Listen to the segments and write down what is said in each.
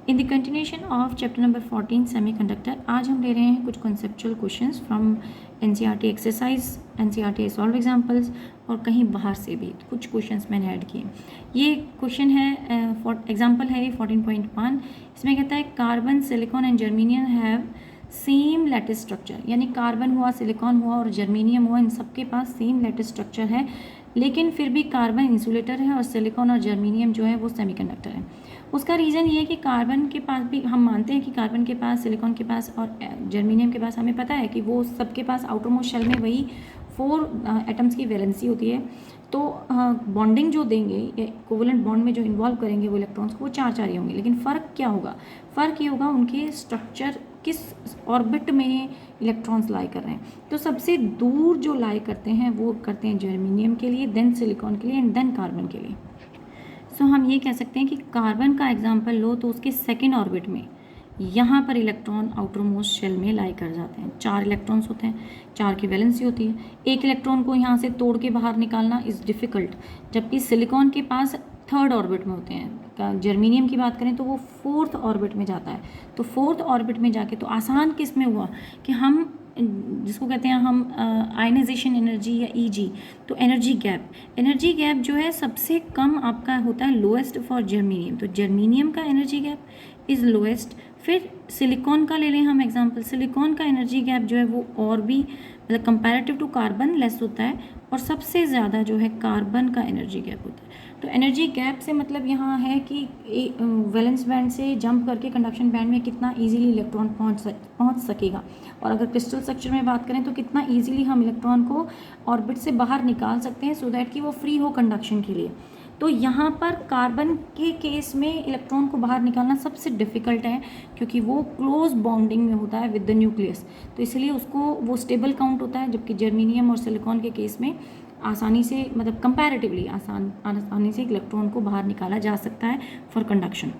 In the continuation of chapter number 14 semiconductor, आज हम ले रहे हैं कुछ conceptual questions from NCERT exercise, NCERT solve examples और कहीं बाहर से भी कुछ क्वेश्चंस मैंने ऐड किए। ये क्वेश्चन है एग्जांपल है ये 14.1। इसमें कहता है carbon, silicon and germanium have same lattice structure, यानी कार्बन हुआ, सिलिकॉन हुआ और जर्मेनियम हुआ, इन सबके पास सेम लैटिस स्ट्रक्चर है, लेकिन फिर भी कार्बन इंसुलेटर है और सिलिकॉन और जर्मेनियम जो है वो सेमीकंडक्टर है। उसका रीज़न ये है कि कार्बन के पास भी हम मानते हैं कि कार्बन के पास, सिलिकॉन के पास और जर्मेनियम के पास हमें पता है कि वो सबके पास आउटर मोस्ट शेल में वही 4 एटम्स की वैलेंसी होती है। तो बॉन्डिंग जो देंगे, कोवलेंट बॉन्ड में जो इन्वॉल्व करेंगे वो इलेक्ट्रॉन्स को, वो 4 ही होंगे। लेकिन फ़र्क क्या होगा? फ़र्क ये होगा उनके स्ट्रक्चर, किस ऑर्बिट में इलेक्ट्रॉन्स लाई कर रहे हैं। तो सबसे दूर जो लाई करते हैं वो करते हैं जर्मेनियम के लिए, देन सिलिकॉन के लिए एंड देन कार्बन के लिए। सो हम ये कह सकते हैं कि कार्बन का एग्जाम्पल लो तो उसके सेकेंड ऑर्बिट में यहाँ पर इलेक्ट्रॉन आउटर मोस्ट शेल में लाई कर जाते हैं। 4 इलेक्ट्रॉन्स होते हैं, 4 की वैलेंसी होती है। एक इलेक्ट्रॉन को यहाँ से तोड़ के बाहर निकालना इज़ डिफ़िकल्ट, जबकि सिलिकॉन के पास 3rd ऑर्बिट में होते हैं। जर्मेनियम की बात करें तो वो 4th ऑर्बिट में जाता है। तो 4th ऑर्बिट में जाके तो आसान किस में हुआ कि हम जिसको कहते हैं हम आयनाइजेशन एनर्जी या ईजी, तो एनर्जी गैप जो है सबसे कम आपका होता है लोएस्ट फॉर जर्मेनियम। तो जर्मेनियम का एनर्जी गैप इज़ लोएस्ट। फिर सिलिकॉन का ले लें हम एग्जांपल, सिलिकॉन का एनर्जी गैप जो है वो और भी मतलब कंपैरेटिव टू कार्बन लेस होता है, और सबसे ज़्यादा जो है कार्बन का एनर्जी गैप होता है। तो एनर्जी गैप से मतलब यहाँ है कि वैलेंस बैंड से जंप करके कंडक्शन बैंड में कितना इजीली इलेक्ट्रॉन पहुँच सकेगा। और अगर क्रिस्टल स्ट्रक्चर में बात करें तो कितना इजीली हम इलेक्ट्रॉन को ऑर्बिट से बाहर निकाल सकते हैं सो दैट कि वो फ्री हो कंडक्शन के लिए। तो यहाँ पर कार्बन के केस में इलेक्ट्रॉन को बाहर निकालना सबसे डिफ़िकल्ट है, क्योंकि वो क्लोज बॉन्डिंग में होता है विद द न्यूक्लियस, तो इसलिए उसको वो स्टेबल काउंट होता है। जबकि जर्मेनियम और सिलिकॉन के केस में आसानी से मतलब कंपैरेटिवली आसानी से इलेक्ट्रॉन को बाहर निकाला जा सकता है for conduction.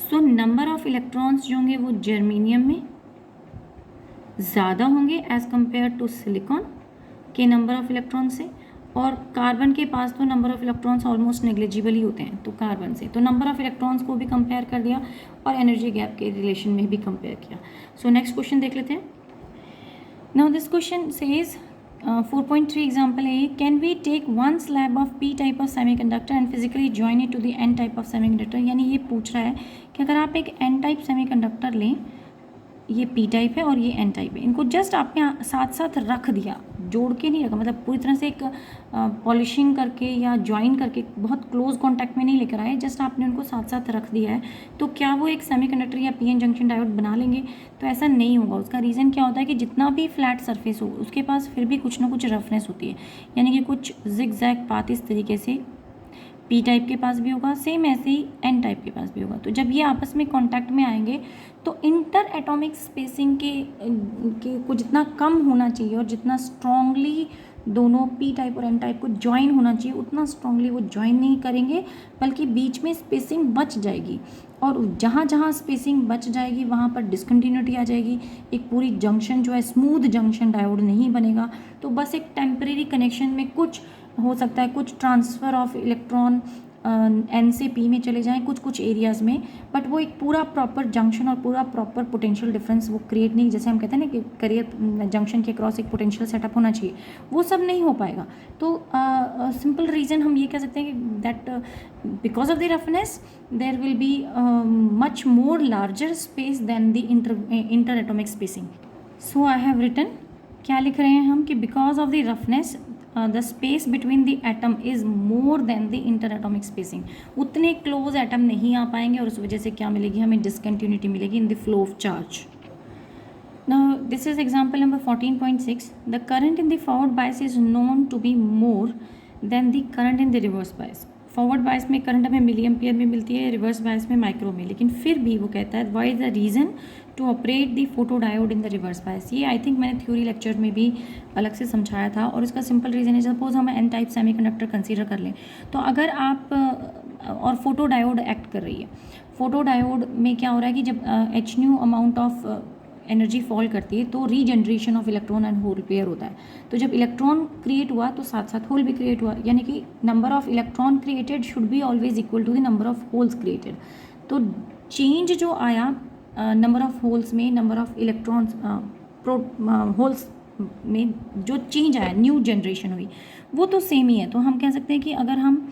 So number of electrons जो होंगे वो जर्मेनियम में ज़्यादा होंगे एज़ कम्पेयर टू सिलिकॉन के नंबर ऑफ इलेक्ट्रॉन से, और कार्बन के पास तो number of electrons almost negligible ही होते हैं तो कार्बन से। तो नंबर ऑफ इलेक्ट्रॉन्स को भी कंपेयर कर दिया और एनर्जी गैप के रिलेशन में भी कंपेयर किया। सो नेक्स्ट क्वेश्चन देख लेते हैं। Now this question says 4.3 example है, can we take one slab of P type of semiconductor and physically join it to the N type of semiconductor. यानी ये पूछ रहा है कि अगर आप एक एन टाइप सेमीकंडक्टर लें, ये पी टाइप है और ये एन टाइप है, इनको जस्ट आपने साथ साथ रख दिया, जोड़ के नहीं रखा, मतलब पूरी तरह से एक पॉलिशिंग करके या ज्वाइन करके बहुत क्लोज कांटेक्ट में नहीं लेकर आए, जस्ट आपने उनको साथ साथ रख दिया है, तो क्या वो एक सेमीकंडक्टर या पीएन जंक्शन डायोड बना लेंगे? तो ऐसा नहीं होगा। उसका रीज़न क्या होता है कि जितना भी फ्लैट सरफेस हो उसके पास फिर भी कुछ ना कुछ रफनेस होती है, यानी कि कुछ जिग जैग पाथ इस तरीके से पी टाइप के पास भी होगा, सेम ऐसे ही एन टाइप के पास भी होगा। तो जब ये आपस में कांटेक्ट में आएंगे तो इंटर एटॉमिक स्पेसिंग के को जितना कम होना चाहिए और जितना स्ट्रांगली दोनों पी टाइप और एन टाइप को ज्वाइन होना चाहिए, उतना स्ट्रांगली वो ज्वाइन नहीं करेंगे, बल्कि बीच में स्पेसिंग बच जाएगी। और जहाँ जहाँ स्पेसिंग बच जाएगी वहाँ पर डिसकंटिन्यूटी आ जाएगी, एक पूरी जंक्शन जो है स्मूथ जंक्शन डायोड नहीं बनेगा। तो बस एक टेम्परेरी कनेक्शन में कुछ हो सकता है, कुछ ट्रांसफ़र ऑफ इलेक्ट्रॉन एन से पी में चले जाएं कुछ एरियाज़ में, बट वो एक पूरा प्रॉपर जंक्शन और पूरा प्रॉपर पोटेंशियल डिफरेंस वो क्रिएट नहीं, जैसे हम कहते हैं ना कि करियर जंक्शन के क्रॉस एक पोटेंशियल सेटअप होना चाहिए, वो सब नहीं हो पाएगा। तो सिंपल रीज़न हम ये कह सकते हैं कि that because of the roughness there will be much more larger space than the inter atomic spacing. So I have written, क्या लिख रहे हैं हम कि because of the roughness the space between the atom is more than the inter atomic spacing. उतने close atom नहीं आ पाएंगे और उस वजह से क्या मिलेगी हमें? डिसकंटिन्यूटी मिलेगी in the flow of charge. Now this is example number 14.6। The current in the forward bias is known to be more than the current in the reverse bias. Forward bias में current हमें milli ampere में मिलती है, reverse bias में micro में, लेकिन फिर भी वो कहता है why is the reason to operate the photo diode in the reverse bias. ये आई थिंक मैंने थ्योरी लेक्चर में भी अलग से समझाया था, और इसका सिंपल रीज़न है, सपोज हम एन टाइप सेमीकंडक्टर कंसीडर कर लें, तो अगर आप और फोटो डायोड एक्ट कर रही है, फोटो डायोड में क्या हो रहा है कि जब H new amount of energy fall करती है तो regeneration of electron and hole pair होता है। तो जब इलेक्ट्रॉन क्रिएट हुआ तो साथ साथ होल भी क्रिएट हुआ, यानी कि number of electron created should be always equal to the number of holes created. तो चेंज जो आया नंबर ऑफ होल्स में, नंबर ऑफ इलेक्ट्रॉन्स होल्स में जो चेंज आया, न्यू जनरेशन हुई, वो तो सेम ही है। तो हम कह सकते हैं कि अगर हम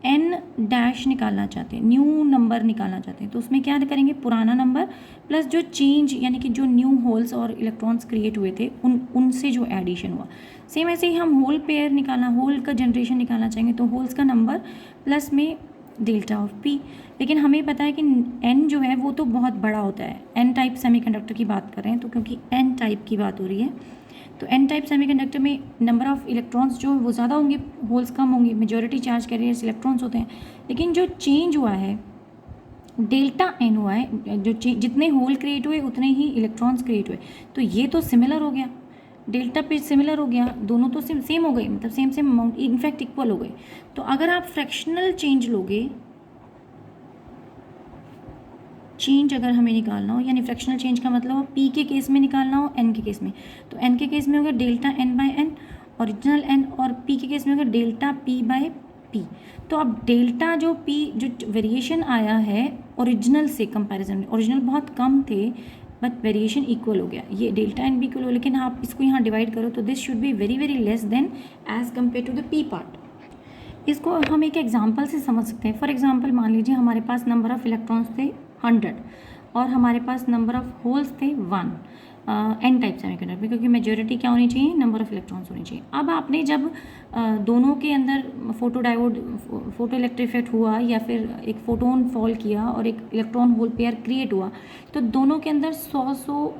n डैश निकालना चाहते हैं, न्यू नंबर निकालना चाहते हैं, तो उसमें क्या करेंगे, पुराना नंबर प्लस जो चेंज यानी कि जो न्यू होल्स और इलेक्ट्रॉन्स क्रिएट हुए थे उनसे जो एडिशन हुआ। सेम ऐसे ही हम होल पेयर निकालना, होल का जनरेशन निकालना चाहेंगे, तो होल्स का नंबर प्लस में डेल्टा ऑफ पी। लेकिन हमें पता है कि n जो है वो तो बहुत बड़ा होता है। n टाइप सेमीकंडक्टर की बात कर रहे हैं, तो क्योंकि n टाइप की बात हो रही है, तो n टाइप सेमीकंडक्टर में नंबर ऑफ इलेक्ट्रॉन्स जो वो ज़्यादा होंगे, होल्स कम होंगे, मेजॉरिटी चार्ज कैरियर्स इलेक्ट्रॉन्स होते हैं। लेकिन जो चेंज हुआ है डेल्टा n हुआ है, जो जितने होल क्रिएट हुए उतने ही इलेक्ट्रॉन्स क्रिएट हुए, तो ये तो सिमिलर हो गया, डेल्टा पे सिमिलर हो गया, दोनों तो सेम हो गए, मतलब सेम अमाउंट, इनफैक्ट इक्वल हो गए। तो अगर आप फ्रैक्शनल चेंज लोगे, चेंज अगर हमें निकालना हो, यानी फ्रैक्शनल चेंज का मतलब हो p के केस में निकालना हो n के केस में, तो n के केस में होगा delta n by n original n, और p के केस में होगा डेल्टा p बाय p। तो अब डेल्टा जो p जो वेरिएशन आया है ओरिजिनल से कंपैरिजन में, ओरिजिनल बहुत कम थे बट वेरिएशन इक्वल हो गया, ये डेल्टा n भी इक्वल हो, लेकिन आप इसको यहाँ डिवाइड करो तो this should be very very less than as compare to the p part. इसको हम एक एग्जाम्पल से समझ सकते हैं। फॉर एग्जाम्पल मान लीजिए हमारे पास नंबर ऑफ़ इलेक्ट्रॉन्स थे 100 और हमारे पास नंबर ऑफ़ होल्स थे 1 n टाइप सेमीकंडक्टर में, क्योंकि मेजॉरिटी क्या होनी चाहिए, नंबर ऑफ़ इलेक्ट्रॉन्स होनी चाहिए। अब आपने जब दोनों के अंदर फोटो इलेक्ट्रिक इफेक्ट हुआ या फिर एक फोटोन फॉल किया और एक इलेक्ट्रॉन होल पेयर क्रिएट हुआ, तो दोनों के अंदर 100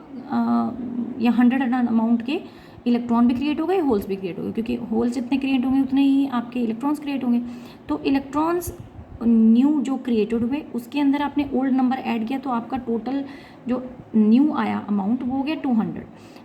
या 100 अमाउंट के इलेक्ट्रॉन भी क्रिएट हो गए, होल्स भी क्रिएट हो गए, क्योंकि होल्स जितने क्रिएट होंगे उतने ही आपके इलेक्ट्रॉन्स क्रिएट होंगे। तो इलेक्ट्रॉन्स न्यू जो क्रिएटेड हुए उसके अंदर आपने ओल्ड नंबर ऐड किया, तो आपका टोटल जो न्यू आया अमाउंट वो हो गया 200।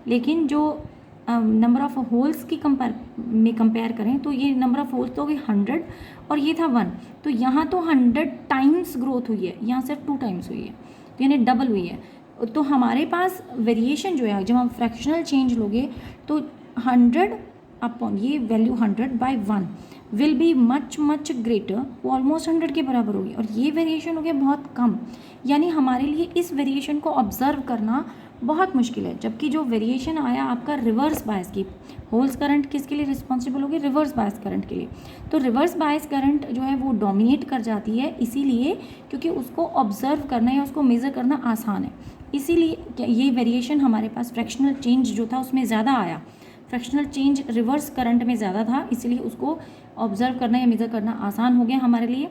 लेकिन जो नंबर ऑफ़ होल्स की कंपेयर करें तो ये नंबर ऑफ़ होल्स तो हो गए 100 और ये था 1, तो यहाँ तो 100 टाइम्स ग्रोथ हुई है, यहाँ सिर्फ 2 टाइम्स हुई है, तो यानी डबल हुई है। तो हमारे पास वेरिएशन जो है, जब हम फ्रैक्शनल चेंज लोगे तो 100 अपॉन ये value 100 by 1 will be much greater, वो ऑलमोस्ट 100 के बराबर होगी, और ये वेरिएशन हो गया बहुत कम। यानी हमारे लिए इस वेरिएशन को ऑब्जर्व करना बहुत मुश्किल है, जबकि जो वेरिएशन आया आपका रिवर्स बायस की, होल्स करंट किसके लिए रिस्पॉन्सिबल होगी, रिवर्स बायस करंट के लिए। तो रिवर्स बायस करंट जो है वो डोमिनेट कर जाती है, इसीलिए क्योंकि उसको ऑब्जर्व करना या उसको मेज़र करना आसान है, इसीलिए ये वेरिएशन हमारे पास फ्रैक्शनल चेंज जो था उसमें ज़्यादा आया, फ्रैक्शनल चेंज रिवर्स करंट में ज़्यादा था, इसीलिए उसको ऑब्जर्व करना या मेज़र करना आसान हो गया हमारे लिए।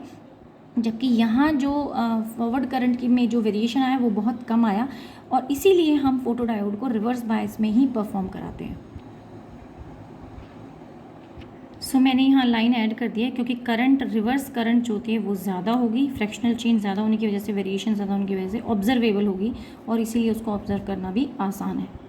जबकि यहाँ जो फॉरवर्ड करंट की में जो वेरिएशन आया वो बहुत कम आया, और इसीलिए हम फोटोडायोड को रिवर्स बायस में ही परफॉर्म कराते हैं। सो मैंने यहाँ लाइन ऐड कर दी है, क्योंकि करंट रिवर्स करंट जो होती है वो ज़्यादा होगी, फ्रैक्शनल चेंज ज़्यादा होने की वजह से, वेरिएशन ज़्यादा होने की वजह से ऑब्जर्वेबल होगी, और इसीलिए उसको ऑब्जर्व करना भी आसान है।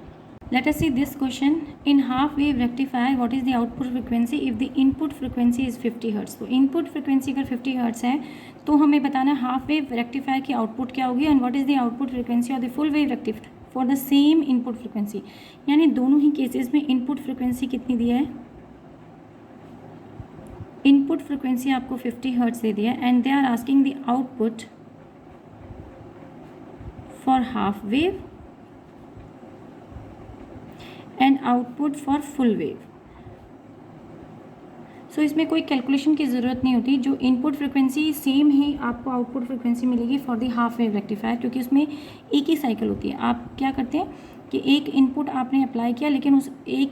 Let us see this question. In half wave rectifier, what is the output frequency if the input frequency is 50 Hz? तो input frequency अगर 50 Hz है तो हमें बताना है हाफ वेव रेक्टिफायर की आउटपुट क्या होगी, and what is the output frequency of the full wave rectifier for the same input frequency. यानी दोनों ही केसेस में इनपुट फ्रिक्वेंसी कितनी दिया है, इनपुट फ्रिक्वेंसी आपको 50 Hz दे दिया, and they are asking the output for half wave and output for full wave. So इसमें कोई कैलकुलेशन की ज़रूरत नहीं होती, जो इनपुट फ्रिक्वेंसी सेम ही आपको आउटपुट फ्रिक्वेंसी मिलेगी for the half wave rectifier, क्योंकि उसमें एक ही साइकिल होती है। आप क्या करते हैं कि एक इनपुट आपने अप्लाई किया, लेकिन उस एक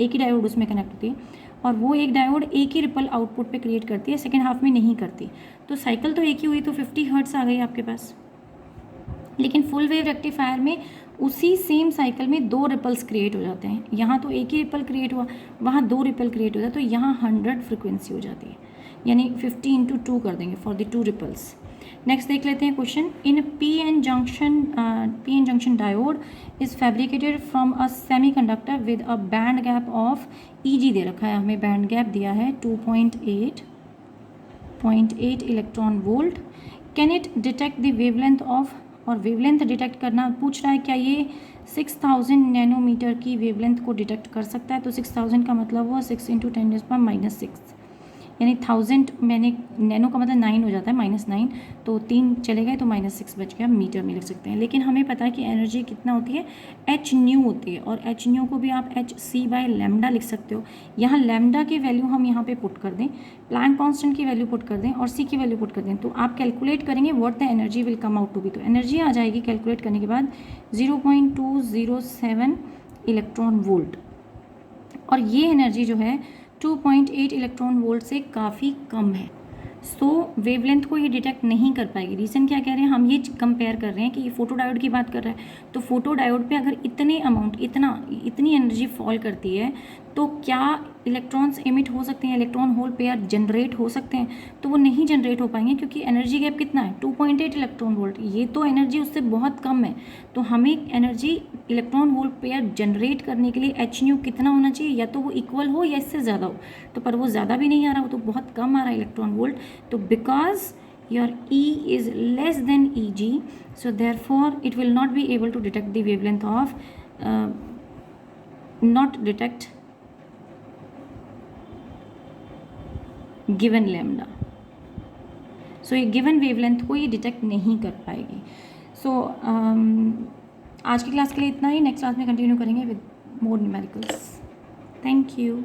ही डायोड उसमें कनेक्ट होती है, और वो एक डायोड एक ही रिपल आउटपुट पे क्रिएट करती है, सेकेंड हाफ में नहीं करती। तो साइकिल तो एक ही हुई, तो 50 Hz आ गई आपके पास। लेकिन फुल वेव रेक्टिफायर में उसी सेम साइकिल में 2 रिपल्स क्रिएट हो जाते हैं, यहाँ तो एक ही रिपल क्रिएट हुआ, वहाँ 2 रिपल क्रिएट हो जाए, तो यहाँ 100 फ्रिक्वेंसी हो जाती है, यानी 50 × 2 कर देंगे फॉर द 2 रिपल्स। नेक्स्ट देख लेते हैं question. In p n junction diode is fabricated from a semiconductor with a band gap of Eg दे रखा है, हमें बैंड गैप दिया है 2.8 electron volt. Can it detect the wavelength of, और वेवलेंथ डिटेक्ट करना पूछ रहा है, क्या ये 6000 नैनोमीटर की वेवलेंथ को डिटेक्ट कर सकता है। तो 6000 का मतलब हुआ 6 × 10⁻⁶, यानी 1000 मैंने नैनो का मतलब 9 हो जाता है, -9, तो 3 चले गए तो -6 बच गया, मीटर में लिख सकते हैं। लेकिन हमें पता है कि एनर्जी कितना होती है, एच न्यू होती है, और एच न्यू को भी आप hc/λ लिख सकते हो। यहाँ लैम्डा की वैल्यू हम यहाँ पे पुट कर दें, प्लैंक कांस्टेंट की वैल्यू पुट कर दें और सी की वैल्यू पुट कर दें, तो आप कैलकुलेट करेंगे what the energy will come out to be. तो एनर्जी आ जाएगी कैलकुलेट करने के बाद 0.207 इलेक्ट्रॉन वोल्ट, और ये एनर्जी जो है 2.8 इलेक्ट्रॉन वोल्ट से काफ़ी कम है। सो वेवलेंथ को ये डिटेक्ट नहीं कर पाएगी। रीज़न क्या कह रहे हैं, हम ये कंपेयर कर रहे हैं कि ये फोटो डायोड की बात कर रहा है, तो फोटो डायोड पे अगर इतनी एनर्जी फॉल करती है तो क्या इलेक्ट्रॉन्स एमिट हो सकते हैं, इलेक्ट्रॉन होल पेयर जनरेट हो सकते हैं? तो वो नहीं जनरेट हो पाएंगे, क्योंकि एनर्जी गैप कितना है, 2.8 इलेक्ट्रॉन वोल्ट, ये तो एनर्जी उससे बहुत कम है। तो हमें energy electron hole pair generate करने के लिए एच न्यू कितना होना चाहिए, या तो वो इक्वल हो या इससे ज़्यादा हो, तो पर वो ज़्यादा भी नहीं आ रहा, वो तो बहुत कम आ रहा है इलेक्ट्रॉन वोल्ट। तो because your E is less than Eg, so therefore it will not be able to detect the wavelength of not detect given lambda. so ये given wavelength को ये डिटेक्ट नहीं कर पाएगी। so आज की क्लास के लिए इतना ही, नेक्स्ट क्लास में कंटिन्यू करेंगे with more numericals. Thank you.